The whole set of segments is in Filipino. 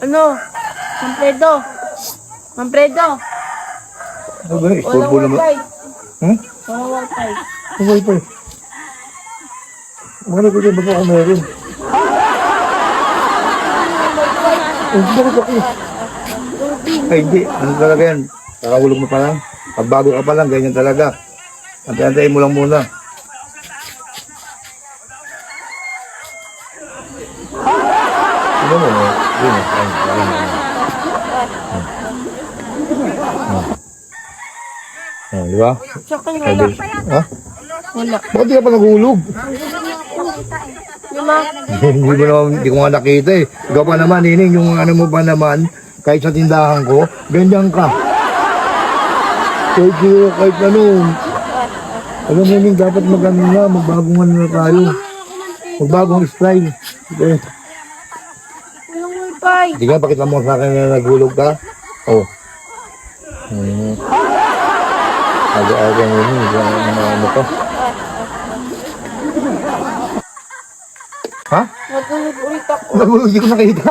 Ano? Manfredo? Manfredo? Ano ba? Istorbo Walang naman. wifi. Hmm? Walang wifi. Ano wifi? Ano ko dyan? Baka ako meron. Bakit ako? Ay, hindi. Ano talaga yan? Kakahulog mo pa lang. Pagbago ka pa lang, ganyan talaga. Antay-antayin mo lang muna. Ano mo? Yun. Di ba? Tsaka wala. Ha? Wala. Bakit di ka pa naghulog? Lima. Hindi ko nga nakita eh. Ikaw pa naman, Nining, yung ano mo pa naman, kahit sa tindahan ko, ganyan ka. Kahit ano. Alam mo, Nining, dapat mag-ano na, magbagong ano na tayo. Magbagong style. Okay. Walang wifi. Hindi nga, pakita mo sa akin na naghulog ka. Oh. Aga-aga mo yun, ano pa. Ha? Natulog ulit ako. Naghulog, hindi ko nakita.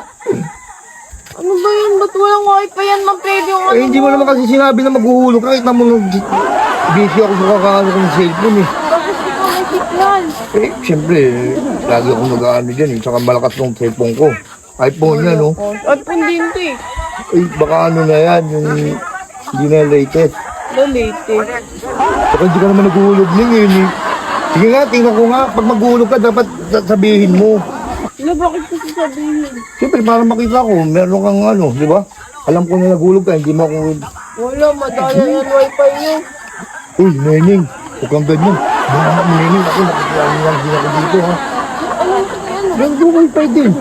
Ano ba yun? Ba't walang wifi yan, Manfredo? Yung Eh, hindi mo naman kasi sinabi na maghuhulog ka. Kita mo, busy ako sa kakaano ko ng cellphone eh. Bakit ikaw may signal? Eh, siyempre, lagi akong nag-ano dyan eh. Tsaka malakas ng cellphone ko. iPhone yan, no? iPhone din to eh. Eh, baka ano na yan, yung hindi na latest. Lalate. Saka hindi ka naman naghuhulog ning yun eh. Sige nga, tingnan ko nga. Pag maghuhulog ka, dapat sabihin mo. Wala, bakit ko sasabihin? Siyempre, para makita ko, meron kang ano, di ba? Alam ko na naghulog ka, hindi mo ako... Wala, madaya yan wifi nyo. Uy, Neneng, huwag kang ganyan. Neneng, ako nakikilala lang din ako dito, ha? Ano yan? Meron ko wifi din.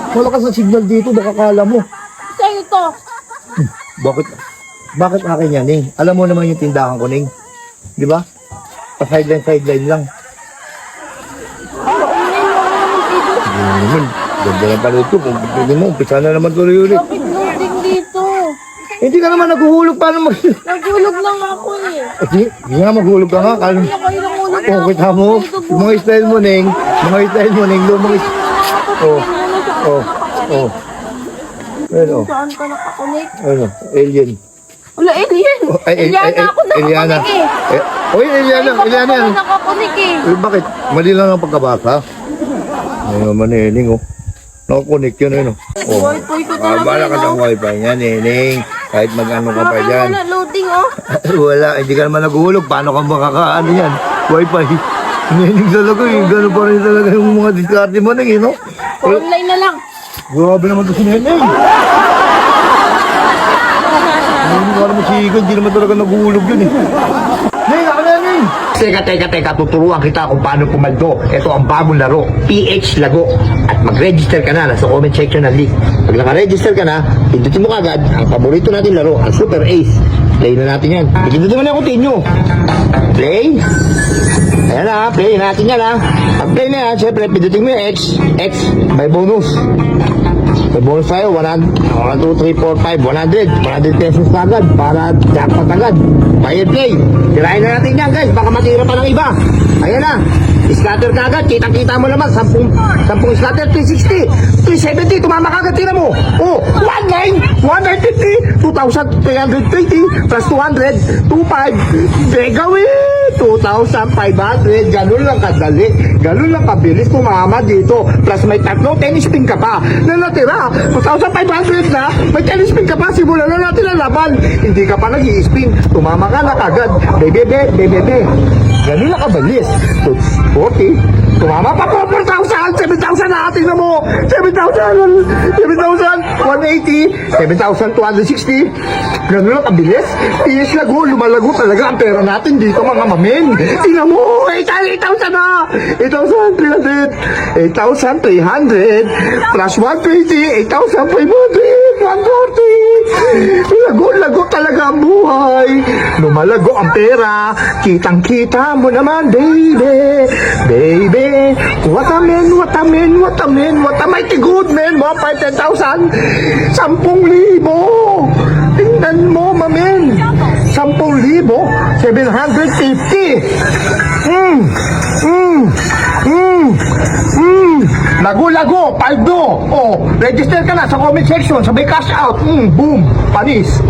Malakas ang signal dito, baka kala mo. Sa'yo to. Bakit akin yan, Ning? Alam mo naman yung tindahan ko, Ning. Di ba? Pa-sideline lang. Paunin mo naman dito. Hindi naman. Ganda lang pala ito. Kung pwede mo, umpisa na naman tuloy ulit. Bakit loading dito? Hindi ka naman naguhulog. Paano mag... Nagulog lang ako eh. Hindi nga maghulog ka nga. Kala... Ano kayo ng ulog Oh, kita mo. Yung mga style mo, Ning. Mga style mo, Ning. Lumang Oh. Oh. Oh. Ano? Saan ka nakakunik? Ano? Alien. Wala, alien. Oh, Eliana ako Eliana. nakakunik eh. Oy, Eliana. Eliana yan. Ako nakakunik eh. Eh, bakit? Mali lang ang pagkabasa. Ayun naman, Neneng, oh. Nakakunik yun, ayun, oh. Oh. Wifi ko talaga Bala ka yun, ng oh. wifi niya, Neneng. Kahit mag-ano ka pa Bakit dyan. wala loading oh? Wala, hindi ka naman naguhulog. Paano ka makakaano yan? Wifi. Neneng talaga, eh. Gano'n pa rin talaga yung mga diskarte mo, Neng, eh, no? Online na lang. Grabe naman ito si Neneng. Neneng, wala mo sigaw. Hindi naman talaga naguhulog yun, eh. Neng, ako na, Neng! Teka, tuturuan kita kung paano pumaldo. Ito ang bagong laro, PH Lago. At mag-register ka na, nasa comment section ng link. Pag naka-register ka na, pindutin mo kagad ang paborito natin laro, ang Super Ace. Play na natin yan. Pindutin mo na yung continue. Play. Ayan na, play natin yan ha. Pag play na yan, syempre, pindutin mo yung X, may bonus. May bonus tayo, 1, 2, 3, 4, 5, 100 pesos agad para jackpot agad. Fire play. Tirahin na natin yan guys, baka matira pa ng iba. Ayan na, scatter ka agad, kitang-kita mo naman, 10 scatter, 360, 370, tumama ka agad, tira mo. Oh, 19, 150, 2,320, plus 200, 25, gagawin, 2,500, ganun lang kadali, ganun lang kabilis tumama dito, plus may tatlo, tennis spin ka pa, na natira, 2,500 na, may tennis spin ka pa, simulan na natin ang laban, hindi ka pa nag-i-spin, tumama ka na kagad, bebe, ganun lang kabilis, 40, tumama pa po, 4,000, 7,000 na, tingnan mo, 7,000, 180, 7,260, ganun lang kabilis, PS Lago, lumalago talaga ang pera natin dito mga mamin, tingnan mo, 8,000 na, 8,300, 8,300, plus 120, 8,500, 140, lago talaga ang buhay, lumalago ang pera, kitang-kita mo naman, baby, what a mighty good man, mga 5,000, 10,000, tingnan mo, mamen, 10,000, Lago-lago, paldo. Oh, register ka na sa comment section, sabay cash out. Boom, panis.